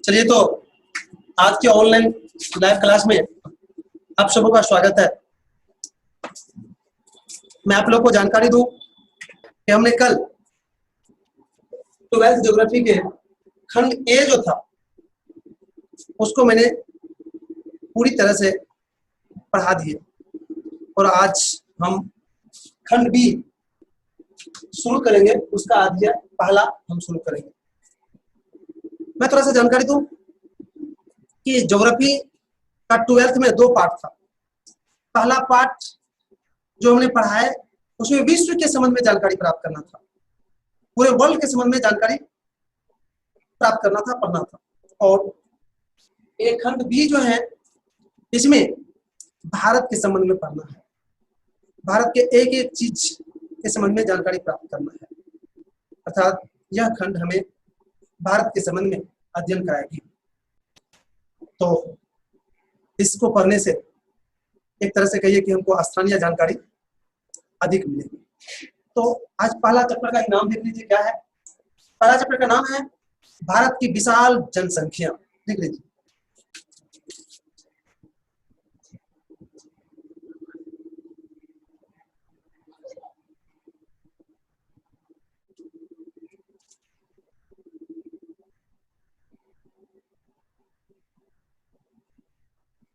चलिए तो आज के ऑनलाइन लाइव क्लास में आप सबों का स्वागत है। मैं आप लोग को जानकारी दूं कि हमने कल 12th ज्योग्राफी के खंड ए जो था उसको मैंने पूरी तरह से पढ़ा दिए और आज हम खंड बी शुरू करेंगे। उसका अध्याय पहला हम शुरू करेंगे। मैं थोड़ा सा जानकारी दूं कि ज्योग्राफी का 12th में 2 पार्ट था। पहला पार्ट जो हमने पढ़ा है उसमें विश्व के संबंध में जानकारी प्राप्त करना था, पूरे वर्ल्ड के संबंध में जानकारी प्राप्त करना था, पढ़ना था। और एक खंड बी जो है इसमें भारत के संबंध में पढ़ना है, भारत के एक एक चीज के संबंध में जानकारी प्राप्त करना है। अर्थात यह खंड हमें भारत के संबंध में अध्ययन कराएगी। तो इसको पढ़ने से एक तरह से कहिए कि हमको स्थानीय जानकारी अधिक मिलेगी। तो आज पहला चैप्टर का नाम देख लीजिए, क्या है। पहला चैप्टर का नाम है भारत की विशाल जनसंख्या। देख लीजिए,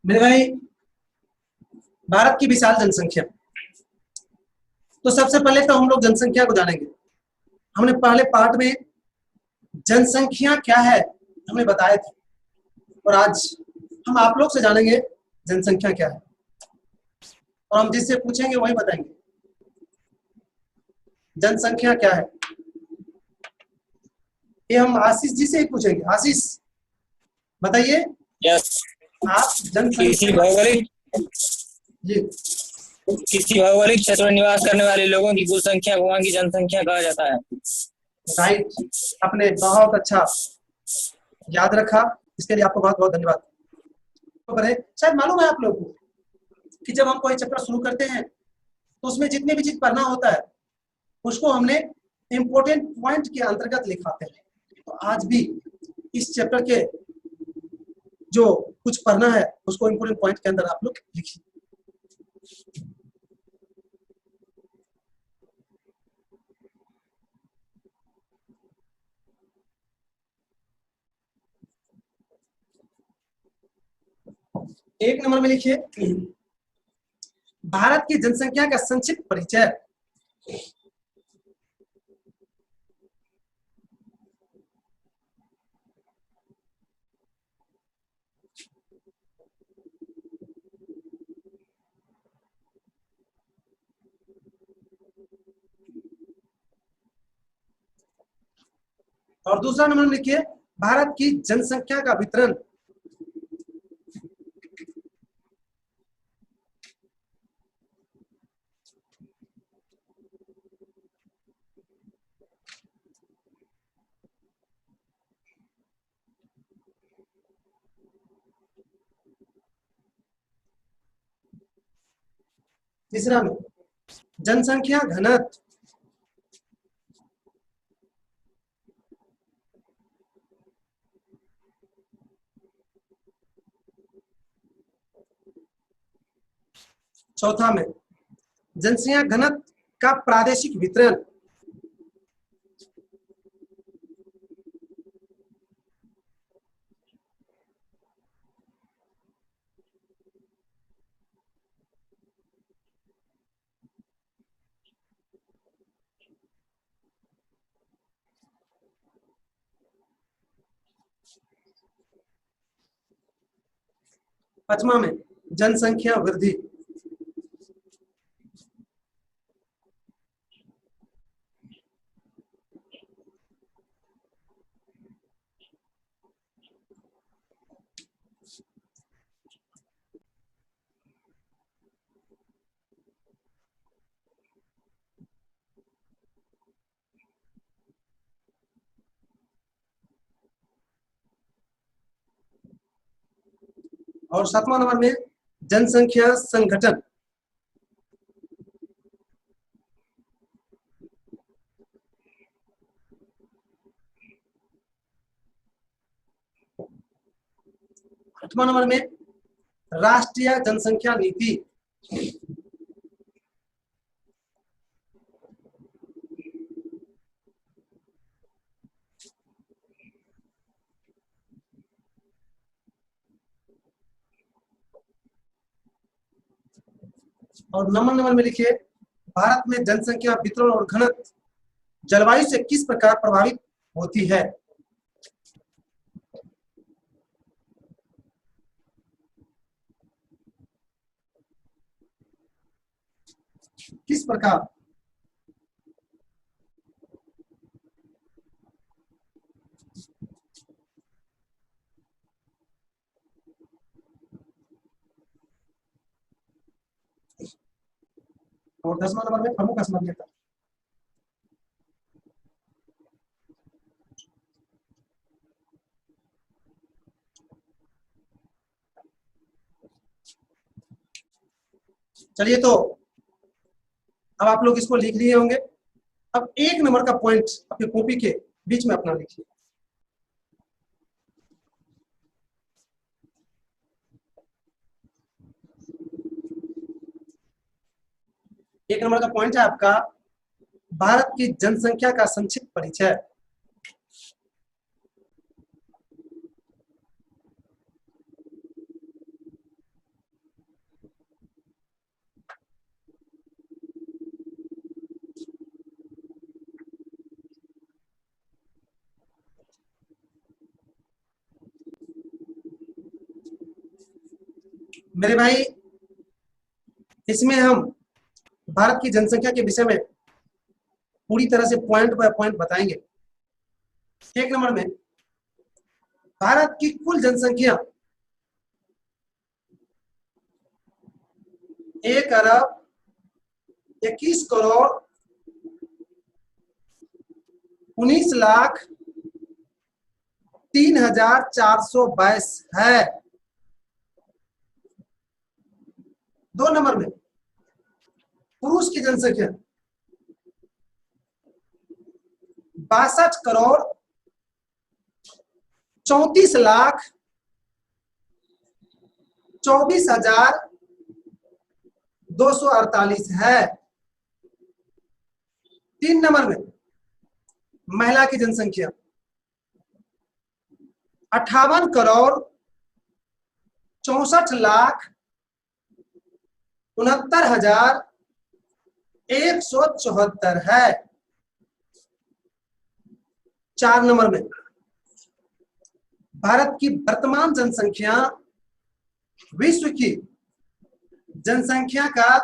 मेरे भाई, भारत की विशाल जनसंख्या। तो सबसे पहले तो हम लोग जनसंख्या को जानेंगे। हमने पहले पार्ट में जनसंख्या क्या है हमने बताए थे, और आज हम आप लोग से जानेंगे जनसंख्या क्या है, और हम जिससे पूछेंगे वही बताएंगे जनसंख्या क्या है। ये हम आशीष जी से ही पूछेंगे। आशीष बताइए, आप किसी भौगोलिक जी क्षेत्र में निवास करने वाले लोगों की कुल संख्या को वहां की जनसंख्या कहा जाता है। राइट, आपने बहुत अच्छा याद रखा, इसके लिए आपको बहुत बहुत धन्यवाद। तो शायद मालूम है आप लोगों को कि जब हम कोई चैप्टर शुरू करते हैं तो उसमें जितने भी चीज पढ़ना होता है उसको हमने इंपोर्टेंट पॉइंट के अंतर्गत लिखाते हैं। तो आज भी इस चैप्टर के जो कुछ पढ़ना है उसको इंपोर्टेंट पॉइंट के अंदर आप लोग लिखिए। एक नंबर में लिखिए भारत की जनसंख्या का संक्षिप्त परिचय। और दूसरा नंबर में लिखिए भारत की जनसंख्या का वितरण। तीसरा में जनसंख्या घनत्व। चौथा में जनसंख्या घनत्व का प्रादेशिक वितरण। पांचवा में जनसंख्या वृद्धि। और सातवां नंबर में जनसंख्या संगठन। 8वां नंबर में राष्ट्रीय जनसंख्या नीति। और 9वां नंबर में लिखिए भारत में जनसंख्या वितरण और घनत्व जलवायु से किस प्रकार प्रभावित होती है। किस प्रकार। और 10वां नंबर में प्रमुख असमानता। चलिए तो अब आप लोग इसको लिख लिए होंगे। अब 1 नंबर का पॉइंट अपनी कॉपी के बीच में अपना लिखिए। एक नंबर का पॉइंट है आपका भारत की जनसंख्या का संक्षिप्त परिचय। मेरे भाई इसमें हम भारत की जनसंख्या के विषय में पूरी तरह से पॉइंट बाय पॉइंट बताएंगे। 1 नंबर में भारत की कुल जनसंख्या 1,21,19,03,422 है। 2 नंबर में पुरुष की जनसंख्या 62,34,24,248 है। 3 नंबर में महिला की जनसंख्या 58,64,69,174 है। 4 नंबर में भारत की वर्तमान जनसंख्या विश्व की जनसंख्या का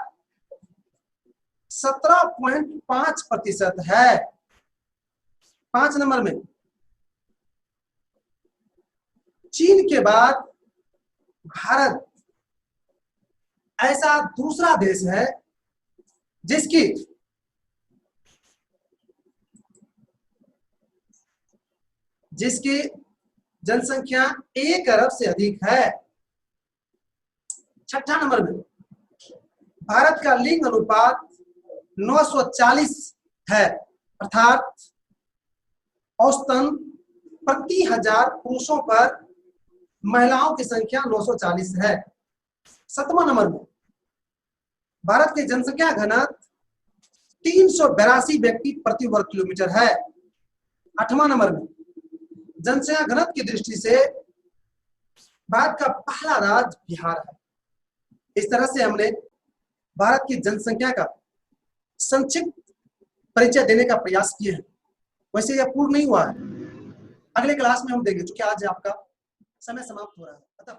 17.5% है। 5 नंबर में चीन के बाद भारत ऐसा दूसरा देश है जिसकी जनसंख्या 1 अरब से अधिक है। 6 नंबर में भारत का लिंग अनुपात 940 है, अर्थात औसतन प्रति 1000 पुरुषों पर महिलाओं की संख्या 940 है। 7वां नंबर में भारत की जनसंख्या घनत्व 382 व्यक्ति प्रति वर्ग किलोमीटर है। 8वां नंबर में जनसंख्या घनत्व की दृष्टि से भारत का पहला राज्य बिहार है। इस तरह से हमने भारत की जनसंख्या का संक्षिप्त परिचय देने का प्रयास किए हैं। वैसे यह पूर्ण नहीं हुआ है, अगले क्लास में हम देंगे, क्योंकि आज आपका समय समाप्त हो रहा है। अतः